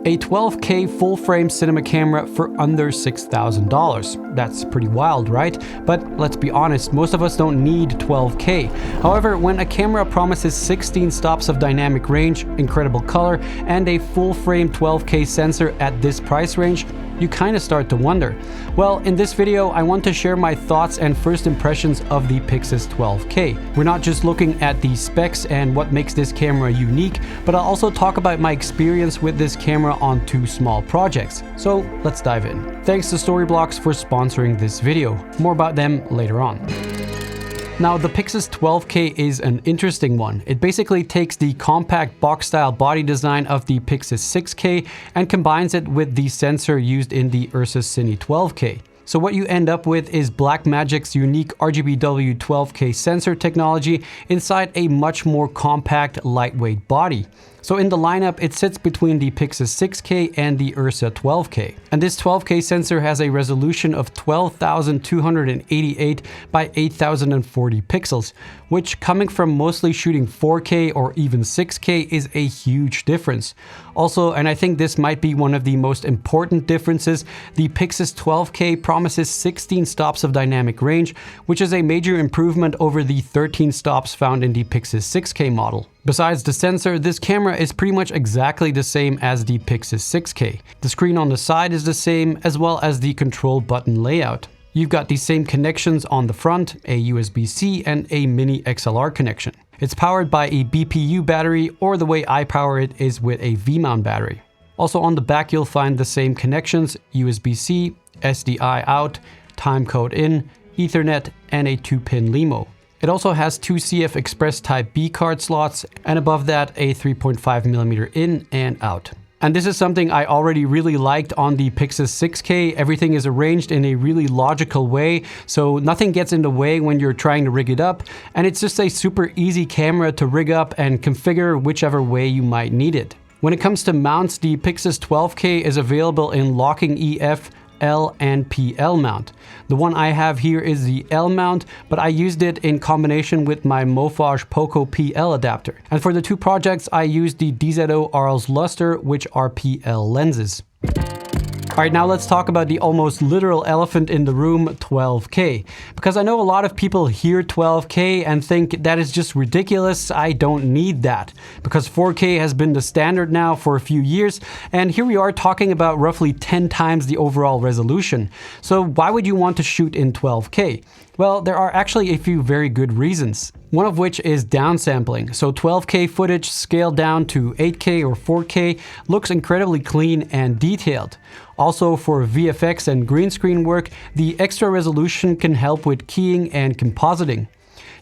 A 12K full-frame cinema camera for under $6,000. That's pretty wild, right? But let's be honest, most of us don't need 12K. However, when a camera promises 16 stops of dynamic range, incredible color, and a full-frame 12K sensor at this price range, you kind of start to wonder. Well, in this video, I want to share my thoughts and first impressions of the PYXIS 12K. We're not just looking at the specs and what makes this camera unique, but I'll also talk about my experience with this camera on 2 small projects. So let's dive in. Thanks to Storyblocks for sponsoring this video. More about them later on. Now, the PYXIS 12K is an interesting one. It basically takes the compact box-style body design of the PYXIS 6K and combines it with the sensor used in the Ursa Cine 12K. So what you end up with is Blackmagic's unique RGBW 12K sensor technology inside a much more compact, lightweight body. So in the lineup, it sits between the PYXIS 6K and the Ursa 12K. And this 12K sensor has a resolution of 12,288 by 8,040 pixels, which, coming from mostly shooting 4K or even 6K, is a huge difference. Also, and I think this might be one of the most important differences, the PYXIS 12K promises 16 stops of dynamic range, which is a major improvement over the 13 stops found in the PYXIS 6K model. Besides the sensor, this camera is pretty much exactly the same as the PYXIS 6K. The screen on the side is the same, as well as the control button layout. You've got the same connections on the front, a USB-C and a mini XLR connection. It's powered by a BPU battery, or the way I power it is with a V-mount battery. Also on the back you'll find the same connections, USB-C, SDI out, timecode in, Ethernet and a 2-pin LEMO. It also has 2 CF Express Type B card slots, and above that a 3.5mm in and out. And this is something I already really liked on the PYXIS 6K. Everything is arranged in a really logical way, so nothing gets in the way when you're trying to rig it up, and it's just a super easy camera to rig up and configure whichever way you might need it. When it comes to mounts, the PYXIS 12K is available in locking EF, L and PL mount. The one I have here is the L mount, but I used it in combination with my Mofage Poco PL adapter. And for the 2 projects, I used the DZOFILM Arles Lustre, which are PL lenses. Alright, now let's talk about the almost literal elephant in the room, 12K. Because I know a lot of people hear 12K and think that is just ridiculous, I don't need that. Because 4K has been the standard now for a few years, and here we are talking about roughly 10 times the overall resolution. So why would you want to shoot in 12K? Well, there are actually a few very good reasons. One of which is downsampling. So 12K footage scaled down to 8K or 4K looks incredibly clean and detailed. Also, for VFX and green screen work, the extra resolution can help with keying and compositing.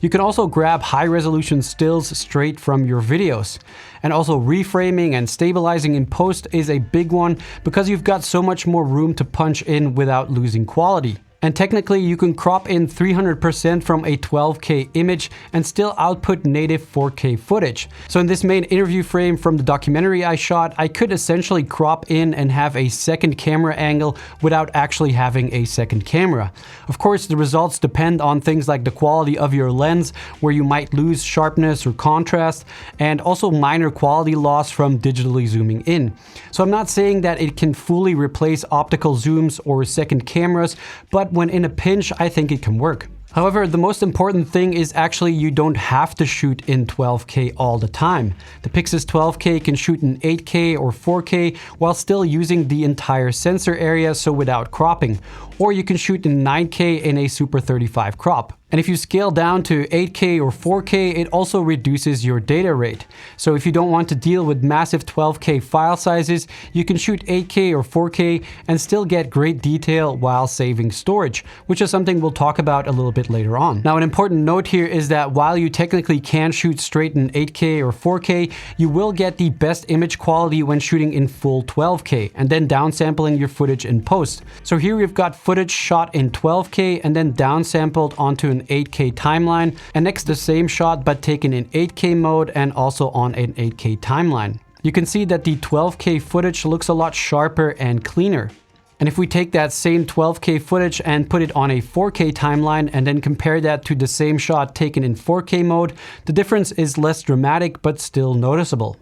You can also grab high-resolution stills straight from your videos. And also reframing and stabilizing in post is a big one because you've got so much more room to punch in without losing quality. And technically you can crop in 300% from a 12K image and still output native 4K footage. So in this main interview frame from the documentary I shot, I could essentially crop in and have a second camera angle without actually having a second camera. Of course, the results depend on things like the quality of your lens, where you might lose sharpness or contrast, and also minor quality loss from digitally zooming in. So I'm not saying that it can fully replace optical zooms or second cameras, but when in a pinch, I think it can work. However, the most important thing is actually you don't have to shoot in 12K all the time. The PYXIS 12K can shoot in 8K or 4K while still using the entire sensor area, so without cropping. Or you can shoot in 9K in a Super 35 crop. And if you scale down to 8K or 4K, it also reduces your data rate. So if you don't want to deal with massive 12K file sizes, you can shoot 8K or 4K and still get great detail while saving storage, which is something we'll talk about a little bit later on. Now, an important note here is that while you technically can shoot straight in 8K or 4K, you will get the best image quality when shooting in full 12K and then downsampling your footage in post. So here we've got footage shot in 12K and then downsampled onto an 8K timeline, and next the same shot but taken in 8K mode and also on an 8K timeline. You can see that the 12K footage looks a lot sharper and cleaner. And if we take that same 12K footage and put it on a 4K timeline and then compare that to the same shot taken in 4K mode, the difference is less dramatic but still noticeable.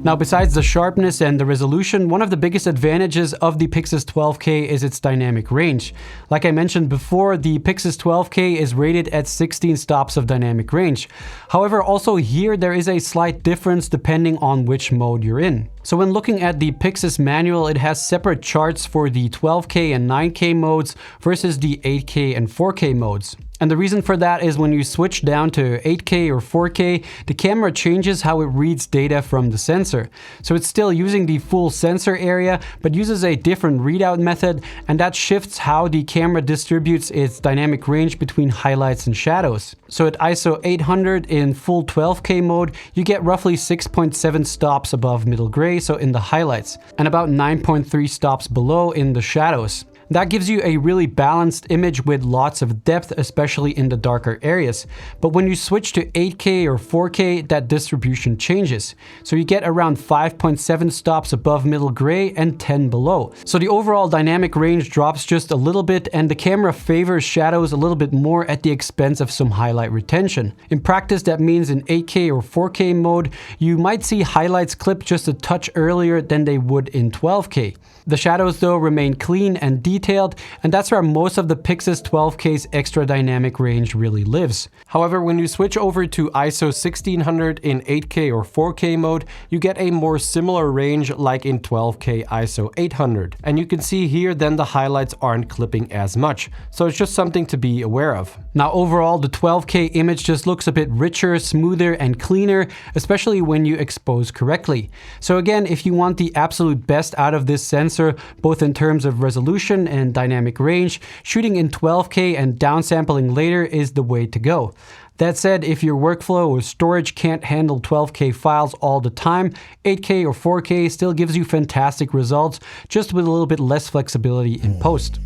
Now, besides the sharpness and the resolution, one of the biggest advantages of the PYXIS 12K is its dynamic range. Like I mentioned before, the PYXIS 12K is rated at 16 stops of dynamic range. However, also here there is a slight difference depending on which mode you're in. So when looking at the PYXIS manual, it has separate charts for the 12K and 9K modes versus the 8K and 4K modes. And the reason for that is when you switch down to 8K or 4K, the camera changes how it reads data from the sensor. So it's still using the full sensor area, but uses a different readout method, and that shifts how the camera distributes its dynamic range between highlights and shadows. So at ISO 800 in full 12K mode, you get roughly 6.7 stops above middle gray, so in the highlights, and about 9.3 stops below in the shadows. That gives you a really balanced image with lots of depth, especially in the darker areas. But when you switch to 8K or 4K, that distribution changes. So you get around 5.7 stops above middle gray and 10 below. So the overall dynamic range drops just a little bit, and the camera favors shadows a little bit more at the expense of some highlight retention. In practice, that means in 8K or 4K mode, you might see highlights clip just a touch earlier than they would in 12K. The shadows though remain clean and detailed, and that's where most of the PYXIS 12K's extra dynamic range really lives. However, when you switch over to ISO 1600 in 8K or 4K mode, you get a more similar range like in 12K ISO 800. And you can see here then the highlights aren't clipping as much, so it's just something to be aware of. Now overall, the 12K image just looks a bit richer, smoother and cleaner, especially when you expose correctly. So again, if you want the absolute best out of this sensor, both in terms of resolution and dynamic range, shooting in 12K and downsampling later is the way to go. That said, if your workflow or storage can't handle 12K files all the time, 8K or 4K still gives you fantastic results, just with a little bit less flexibility in post.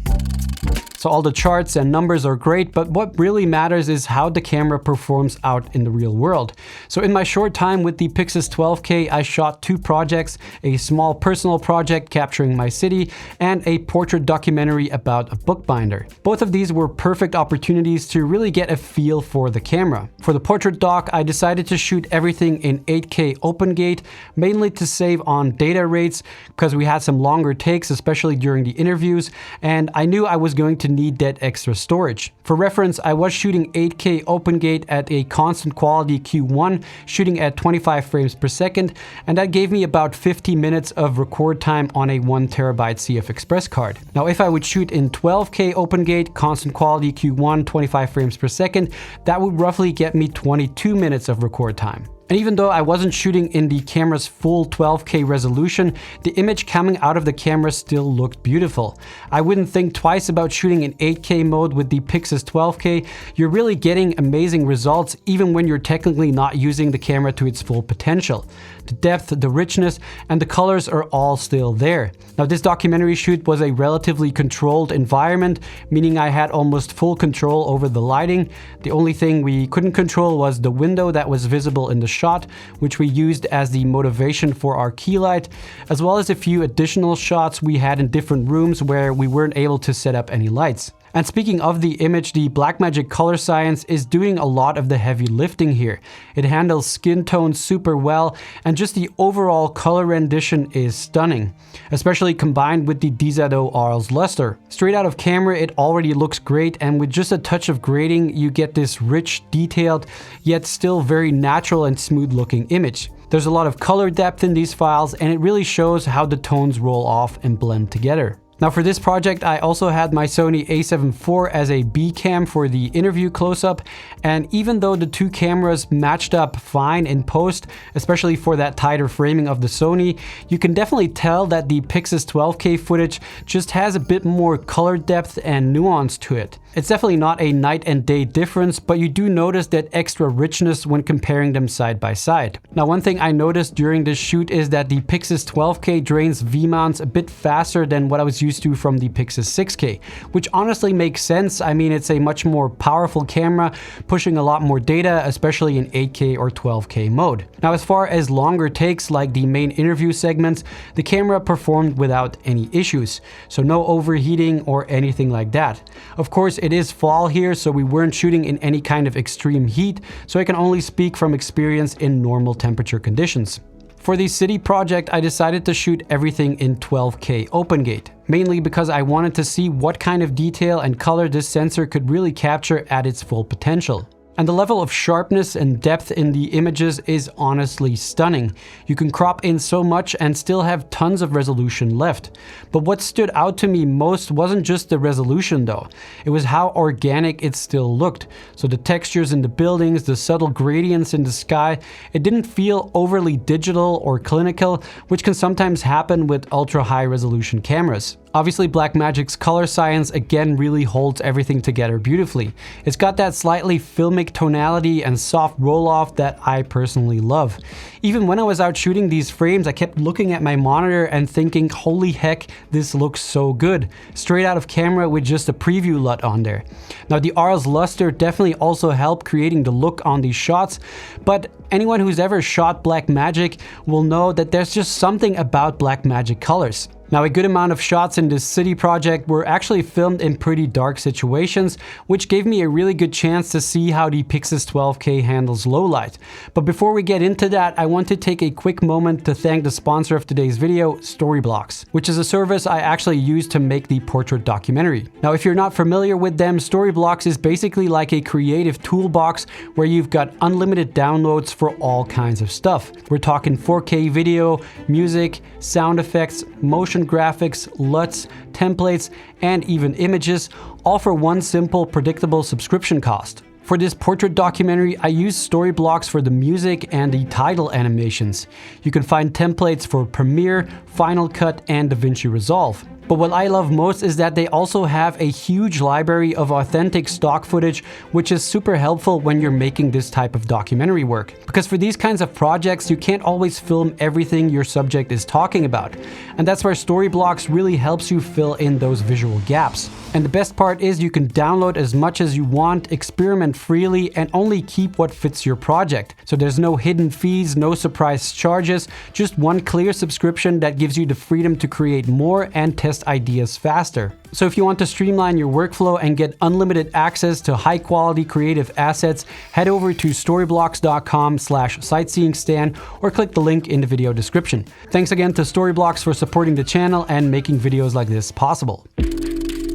So all the charts and numbers are great, but what really matters is how the camera performs out in the real world. So in my short time with the PYXIS 12K, I shot 2 projects, a small personal project capturing my city, and a portrait documentary about a bookbinder. Both of these were perfect opportunities to really get a feel for the camera. For the portrait doc, I decided to shoot everything in 8K open gate, mainly to save on data rates, because we had some longer takes, especially during the interviews, and I knew I was going to need that extra storage. For reference, I was shooting 8K open gate at a constant quality Q1, shooting at 25 frames per second, and that gave me about 50 minutes of record time on a 1 terabyte CF Express card. Now, if I would shoot in 12K open gate, constant quality Q1, 25 frames per second, that would roughly get me 22 minutes of record time. And even though I wasn't shooting in the camera's full 12K resolution, the image coming out of the camera still looked beautiful. I wouldn't think twice about shooting in 8K mode with the PYXIS 12K. You're really getting amazing results even when you're technically not using the camera to its full potential. The depth, the richness, and the colors are all still there. Now, this documentary shoot was a relatively controlled environment, meaning I had almost full control over the lighting. The only thing we couldn't control was the window that was visible in the shot, which we used as the motivation for our key light, as well as a few additional shots we had in different rooms where we weren't able to set up any lights. And speaking of the image, the Blackmagic Color Science is doing a lot of the heavy lifting here. It handles skin tones super well, and just the overall color rendition is stunning, especially combined with the DZOFILM Arles Lustre. Straight out of camera, it already looks great, and with just a touch of grading, you get this rich, detailed, yet still very natural and smooth looking image. There's a lot of color depth in these files, and it really shows how the tones roll off and blend together. Now for this project, I also had my Sony a7 IV as a B cam for the interview close-up, and even though the 2 cameras matched up fine in post, especially for that tighter framing of the Sony, you can definitely tell that the PYXIS 12K footage just has a bit more color depth and nuance to it. It's definitely not a night and day difference, but you do notice that extra richness when comparing them side by side. Now, one thing I noticed during this shoot is that the PYXIS 12K drains V-mounts a bit faster than what I was used to from the PYXIS 6K, which honestly makes sense. I mean, it's a much more powerful camera, pushing a lot more data, especially in 8K or 12K mode. Now, as far as longer takes like the main interview segments, the camera performed without any issues, so no overheating or anything like that. Of course, it is fall here, so we weren't shooting in any kind of extreme heat, so I can only speak from experience in normal temperature conditions. For the city project, I decided to shoot everything in 12K open gate, mainly because I wanted to see what kind of detail and color this sensor could really capture at its full potential. And the level of sharpness and depth in the images is honestly stunning. You can crop in so much and still have tons of resolution left. But what stood out to me most wasn't just the resolution though. It was how organic it still looked. So the textures in the buildings, the subtle gradients in the sky, it didn't feel overly digital or clinical, which can sometimes happen with ultra high resolution cameras. Obviously, Blackmagic's color science again really holds everything together beautifully. It's got that slightly filmic tonality and soft roll-off that I personally love. Even when I was out shooting these frames, I kept looking at my monitor and thinking, holy heck, this looks so good. Straight out of camera with just a preview LUT on there. Now the Arles Lustre definitely also helped creating the look on these shots, but anyone who's ever shot Blackmagic will know that there's just something about Blackmagic colors. Now, a good amount of shots in this city project were actually filmed in pretty dark situations, which gave me a really good chance to see how the PYXIS 12K handles low light. But before we get into that, I want to take a quick moment to thank the sponsor of today's video, Storyblocks, which is a service I actually use to make the portrait documentary. Now, if you're not familiar with them, Storyblocks is basically like a creative toolbox where you've got unlimited downloads for all kinds of stuff. We're talking 4K video, music, sound effects, motion graphics, LUTs, templates, and even images, all for one simple, predictable subscription cost. For this portrait documentary, I used Storyblocks for the music and the title animations. You can find templates for Premiere, Final Cut, and DaVinci Resolve. But what I love most is that they also have a huge library of authentic stock footage, which is super helpful when you're making this type of documentary work. Because for these kinds of projects, you can't always film everything your subject is talking about. And that's where Storyblocks really helps you fill in those visual gaps. And the best part is you can download as much as you want, experiment freely, and only keep what fits your project. So there's no hidden fees, no surprise charges, just one clear subscription that gives you the freedom to create more and test ideas faster. So if you want to streamline your workflow and get unlimited access to high quality creative assets, head over to storyblocks.com/sightseeing or click the link in the video description. Thanks again to Storyblocks for supporting the channel and making videos like this possible.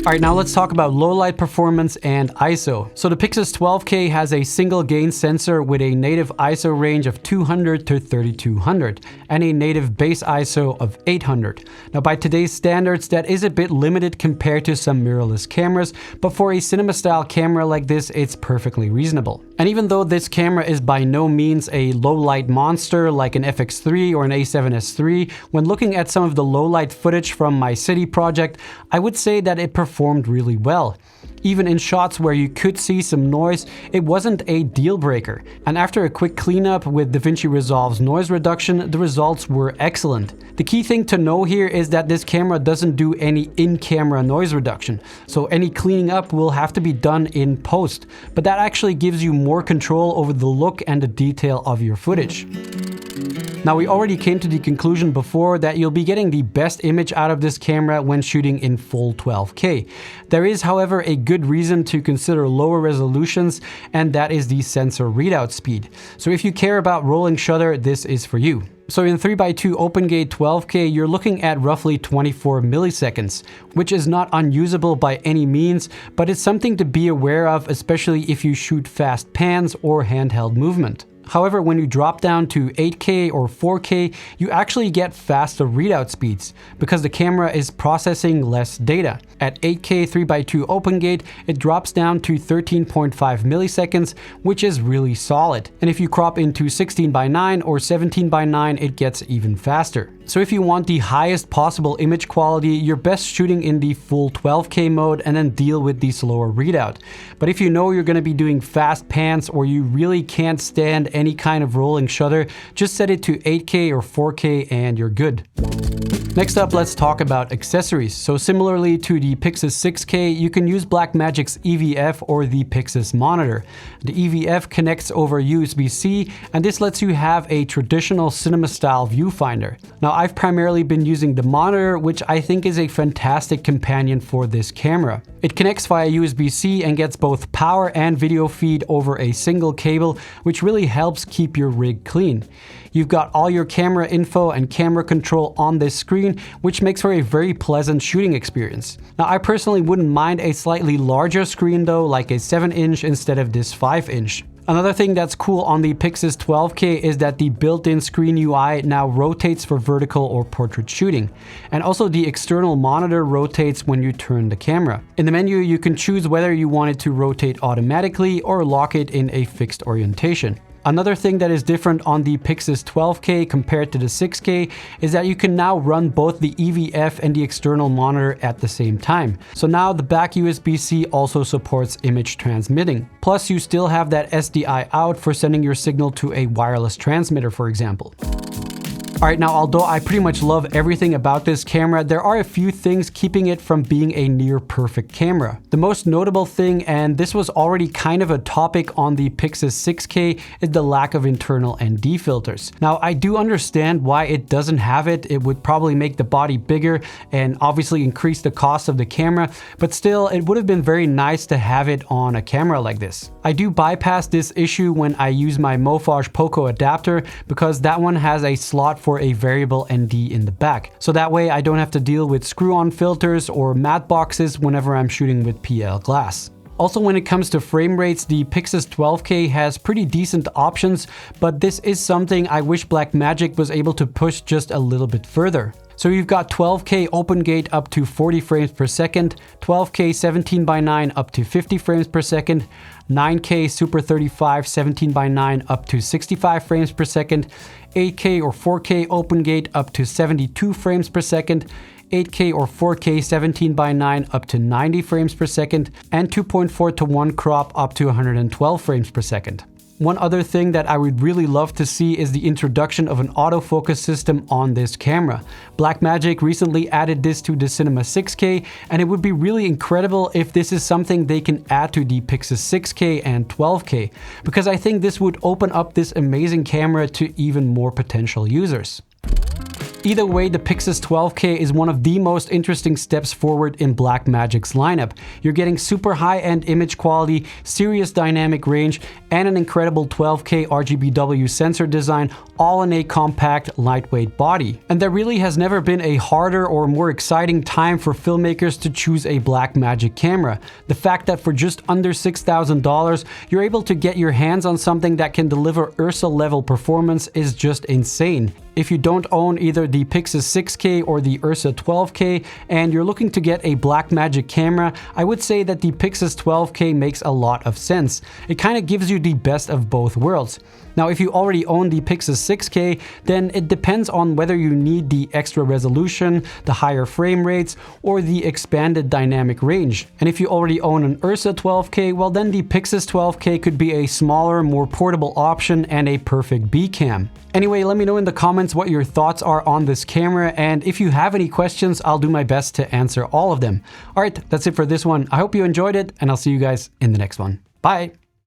Alright, now let's talk about low light performance and ISO. So the PYXIS 12K has a single gain sensor with a native ISO range of 200 to 3200 and a native base ISO of 800. Now by today's standards, that is a bit limited compared to some mirrorless cameras, but for a cinema style camera like this, it's perfectly reasonable. And even though this camera is by no means a low light monster like an FX3 or an A7S III, when looking at some of the low light footage from my city project, I would say that it performed really well. Even in shots where you could see some noise, it wasn't a deal breaker. And after a quick cleanup with DaVinci Resolve's noise reduction, the results were excellent. The key thing to know here is that this camera doesn't do any in-camera noise reduction, so any cleaning up will have to be done in post. But that actually gives you more control over the look and the detail of your footage. Now, we already came to the conclusion before that you'll be getting the best image out of this camera when shooting in full 12K. There is, however, a good reason to consider lower resolutions, and that is the sensor readout speed. So if you care about rolling shutter, this is for you. So in 3x2 open gate 12K, you're looking at roughly 24 milliseconds, which is not unusable by any means, but it's something to be aware of, especially if you shoot fast pans or handheld movement. However, when you drop down to 8K or 4K, you actually get faster readout speeds because the camera is processing less data. At 8K 3x2 open gate, it drops down to 13.5 milliseconds, which is really solid. And if you crop into 16:9 or 17:9, it gets even faster. So if you want the highest possible image quality, you're best shooting in the full 12K mode and then deal with the slower readout. But if you know you're going to be doing fast pans or you really can't stand any kind of rolling shutter, just set it to 8K or 4K and you're good. Next up, let's talk about accessories. So similarly to the PYXIS 6K, you can use Blackmagic's EVF or the PYXIS monitor. The EVF connects over USB-C, and this lets you have a traditional cinema style viewfinder. Now, I've primarily been using the monitor, which I think is a fantastic companion for this camera. It connects via USB-C and gets both power and video feed over a single cable, which really helps keep your rig clean. You've got all your camera info and camera control on this screen, which makes for a very pleasant shooting experience. Now, I personally wouldn't mind a slightly larger screen though, like a 7-inch instead of this 5-inch. Another thing that's cool on the PYXIS 12K is that the built-in screen UI now rotates for vertical or portrait shooting. And also the external monitor rotates when you turn the camera. In the menu, you can choose whether you want it to rotate automatically or lock it in a fixed orientation. Another thing that is different on the PYXIS 12K compared to the 6K is that you can now run both the EVF and the external monitor at the same time. So now the back USB-C also supports image transmitting. Plus you still have that SDI out for sending your signal to a wireless transmitter, for example. Alright, now although I pretty much love everything about this camera, there are a few things keeping it from being a near perfect camera. The most notable thing, and this was already kind of a topic on the PYXIS 6K, is the lack of internal ND filters. Now I do understand why it doesn't have it. It would probably make the body bigger and obviously increase the cost of the camera, but still it would have been very nice to have it on a camera like this. I do bypass this issue when I use my Mofage Poco adapter because that one has a slot for a variable ND in the back. So that way I don't have to deal with screw-on filters or matte boxes whenever I'm shooting with PL glass. Also, when it comes to frame rates, the PYXIS 12K has pretty decent options, but this is something I wish Blackmagic was able to push just a little bit further. So you've got 12K open gate up to 40 frames per second, 12K 17:9 up to 50 frames per second, 9K Super 35 17:9 up to 65 frames per second, 8K or 4K open gate up to 72 frames per second, 8K or 4K 17:9 up to 90 frames per second, and 2.4:1 crop up to 112 frames per second. One other thing that I would really love to see is the introduction of an autofocus system on this camera. Blackmagic recently added this to the Cinema 6K, and it would be really incredible if this is something they can add to the PYXIS 6K and 12K, because I think this would open up this amazing camera to even more potential users. Either way, the PYXIS 12K is one of the most interesting steps forward in Blackmagic's lineup. You're getting super high-end image quality, serious dynamic range, and an incredible 12K RGBW sensor design, all in a compact, lightweight body. And there really has never been a harder or more exciting time for filmmakers to choose a Blackmagic camera. The fact that for just under $6,000, you're able to get your hands on something that can deliver Ursa-level performance is just insane. If you don't own either the PYXIS 6K or the Ursa 12K and you're looking to get a Blackmagic camera, I would say that the PYXIS 12K makes a lot of sense. It kind of gives you the best of both worlds. Now, if you already own the PYXIS 6K, then it depends on whether you need the extra resolution, the higher frame rates, or the expanded dynamic range. And if you already own an Ursa 12K, well then the PYXIS 12K could be a smaller, more portable option and a perfect B cam. Anyway, let me know in the comments what your thoughts are on this camera, and if you have any questions, I'll do my best to answer all of them. Alright, that's it for this one. I hope you enjoyed it, and I'll see you guys in the next one. Bye!